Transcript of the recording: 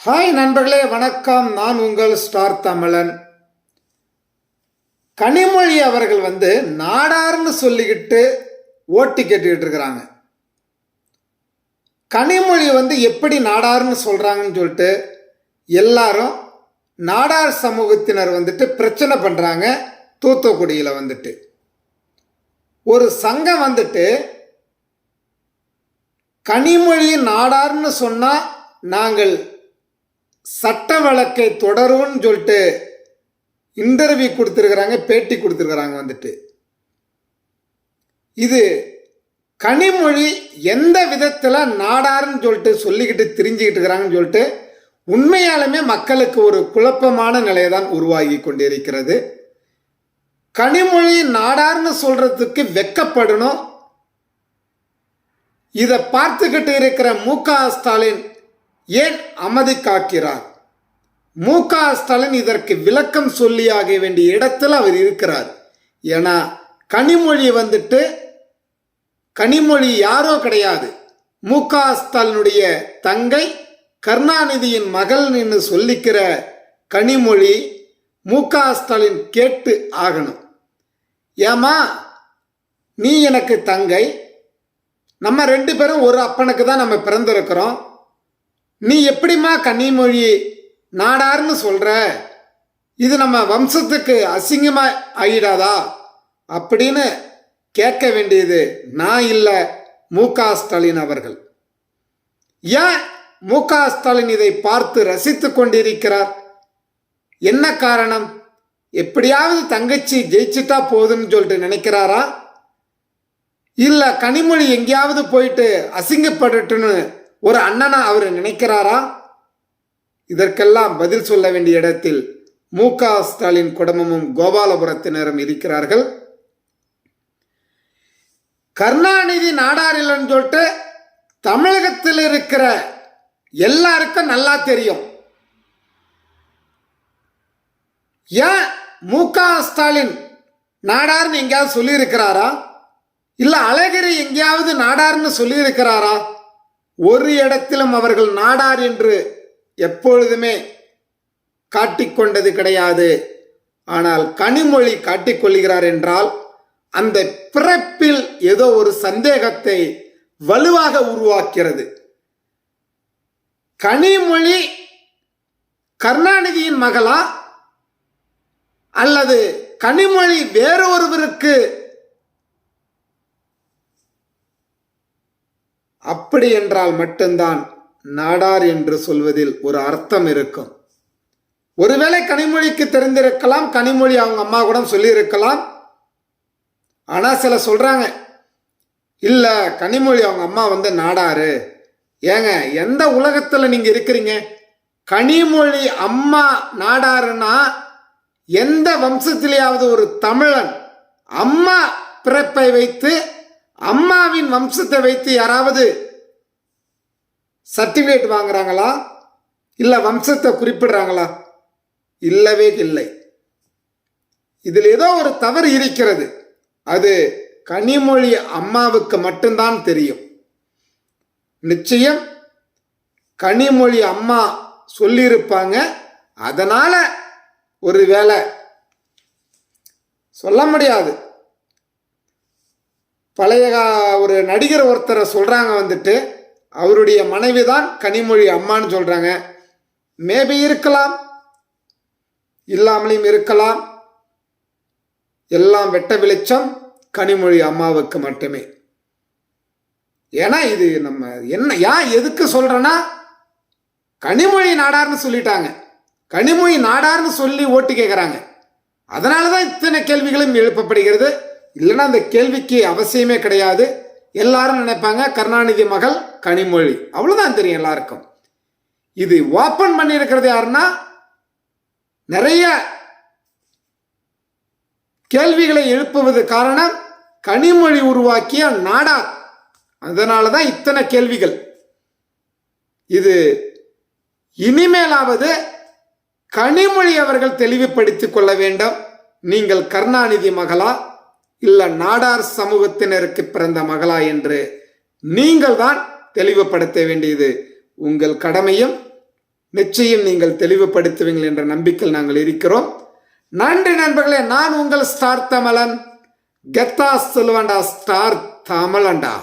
Hi நண்பர்களே, வணக்கம். நான் உங்கள் ஸ்டார் தமிழன். கனிமொழி அவர்கள் நாடார்னு சொல்லிக்கிட்டு ஓட்டு கேட்டுக்கிட்டு இருக்கிறாங்க. கனிமொழி எப்படி நாடார்னு சொல்றாங்கன்னு சொல்லிட்டு எல்லாரும் நாடார் சமூகத்தினர் பிரச்சனை பண்றாங்க. தூத்துக்குடியில் ஒரு சங்கம் கனிமொழி நாடார்னு சொன்னா நாங்கள் சட்ட வழக்கை தொடரும்னு சொல்லிட்டு இன்டர்வியூ கொடுத்துருக்குறாங்க, பேட்டி கொடுத்துருக்குறாங்க. இது கனிமொழி எந்த விதத்தில் நாடார்னு சொல்லிட்டு சொல்லிக்கிட்டு திரிஞ்சுக்கிட்டு இருக்கிறாங்கன்னு சொல்லிட்டு உண்மையாலுமே மக்களுக்கு ஒரு குழப்பமான நிலையை தான் உருவாகி கொண்டிருக்கிறது. கனிமொழி நாடார்னு சொல்றதுக்கு வெக்கப்படணும். இதை பார்த்துக்கிட்டு இருக்கிற மு.க. ஸ்டாலின் ஏன் அமைதி காக்கிறார்? மு.க. ஸ்டாலின் இதற்கு விளக்கம் சொல்லியாக வேண்டிய இடத்துல அவர் இருக்கிறார். ஏன்னா கனிமொழி யாரோ கிடையாது. மு.க. ஸ்டாலினுடைய தங்கை கருணாநிதியின் மகள் என்று சொல்லிக்கிற கனிமொழி மு.க. ஸ்டாலின் கேட்டு ஆகணும். ஏமா நீ எனக்கு தங்கை, நம்ம ரெண்டு பேரும் ஒரு அப்பனுக்கு தான் நம்ம பிறந்திருக்கிறோம், நீ எப்படிமா கனிமொழி நாடார்னு சொல்ற? இது நம்ம வம்சத்துக்கு அசிங்கமா ஆகிடாதா அப்படின்னு கேட்க வேண்டியது நான் இல்லை, மு.க. ஸ்டாலின் அவர்கள். ஏன் மு.க. ஸ்டாலின் இதை பார்த்து ரசித்து கொண்டிருக்கிறார்? என்ன காரணம்? எப்படியாவது தங்கச்சி ஜெயிச்சுட்டா போதுன்னு சொல்லிட்டு நினைக்கிறாரா? இல்ல கனிமொழி எங்கேயாவது போயிட்டு அசிங்கப்படட்டுன்னு ஒரு அண்ணனா அவர் நினைக்கிறாரா? இதற்கெல்லாம் பதில் சொல்ல வேண்டிய இடத்தில் மு.க. ஸ்டாலின் குடும்பமும் கோபாலபுரத்தினரும் இருக்கிறார்கள். கருணாநிதி நாடார் இல்லைன்னு சொல்லிட்டு தமிழகத்தில் இருக்கிற எல்லாருக்கும் நல்லா தெரியும். ஏன் மு.க. ஸ்டாலின் நாடார்னு எங்கேயாவது சொல்லி இருக்கிறாரா? இல்ல அழகிரி எங்கேயாவது நாடார்னு சொல்லி இருக்கிறாரா? ஒரு இடத்திலும் அவர்கள் நாடார் என்று எப்பொழுதுமே காட்டிக்கொண்டது கிடையாது. ஆனால் கனிமொழி காட்டிக்கொள்கிறார் என்றால் அந்த பிறப்பில் ஏதோ ஒரு சந்தேகத்தை வலுவாக உருவாக்கிறது. கனிமொழி கருணாநிதியின் மகளா அல்லது கனிமொழி வேறொருவருக்கு? அப்படி என்றால் மட்டும்தான் நாடார் என்று சொல்வதில் ஒரு அர்த்தம் இருக்கும். ஒருவேளை கனிமொழிக்கு தெரிந்திருக்கலாம், கனிமொழி அவங்க அம்மா கூட சொல்லி இருக்கலாம். ஆனா சில சொல்றாங்க, இல்ல கனிமொழி அவங்க அம்மா நாடாரு. ஏங்க, எந்த உலகத்துல நீங்க இருக்கிறீங்க? கனிமொழி அம்மா நாடாருன்னா எந்த வம்சத்திலேயாவது ஒரு தமிழன் அம்மா பிறப்பை வைத்து அம்மாவின் வம்சத்தை வைத்து யாராவது சர்டிபிகேட் வாங்குறாங்களா? இல்ல வம்சத்தை குறிப்பிடுறாங்களா? இல்லவே இல்லை. இதில் ஏதோ ஒரு தவறு இருக்கிறது. அது கனிமொழி அம்மாவுக்கு மட்டும்தான் தெரியும். நிச்சயம் கனிமொழி அம்மா சொல்லியிருப்பாங்க. அதனால ஒரு வேளை சொல்ல முடியாது. பழைய ஒரு நடிகர் ஒருத்தரை சொல்றாங்க, அவருடைய மனைவி தான் கனிமொழி அம்மான்னு சொல்றாங்க. மேபி இருக்கலாம், இல்லாமலையும் இருக்கலாம். எல்லாம் வெட்ட வெளிச்சம் கனிமொழி அம்மாவுக்கு மட்டுமே. ஏன்னா இது நம்ம எதுக்கு சொல்றேன்னா, கனிமொழி நாடார்னு சொல்லிட்டாங்க, கனிமொழி நாடார்னு சொல்லி ஓட்டு கேட்கிறாங்க. அதனாலதான் இத்தனை கேள்விகளும் எழுப்பப்படுகிறது. இல்லைன்னா அந்த கேள்விக்கு அவசியமே கிடையாது. எல்லாரும் நினைப்பாங்க கருணாநிதி மகள் கனிமொழி, அவ்வளவுதான் தெரியும் எல்லாருக்கும். இது ஓப்பன் பண்ணி இருக்கிறது யாருன்னா, நிறைய கேள்விகளை எழுப்புவது காரணம் கனிமொழி உருவாக்கிய நாடார். அதனாலதான் இத்தனை கேள்விகள். இது இனிமேலாவது கனிமொழி அவர்கள் தெளிவுபடுத்திக் கொள்ள வேண்டும். நீங்கள் கருணாநிதி மகளா இல்ல நாடார் சமூகத்தினருக்கு பிறந்த மகளா என்று நீங்கள் தான் தெளிவுபடுத்த வேண்டியது உங்கள் கடமையும் நிச்சயம் நீங்கள் தெளிவுபடுத்துவீங்கள் என்ற நம்பிக்கையில் நாங்கள் இருக்கிறோம். நன்றி நண்பர்களே. நான் உங்கள் ஸ்டார் தமிழன், கெத்தா சொல்லுவாண்டா, ஸ்டார் தமிழன்டா.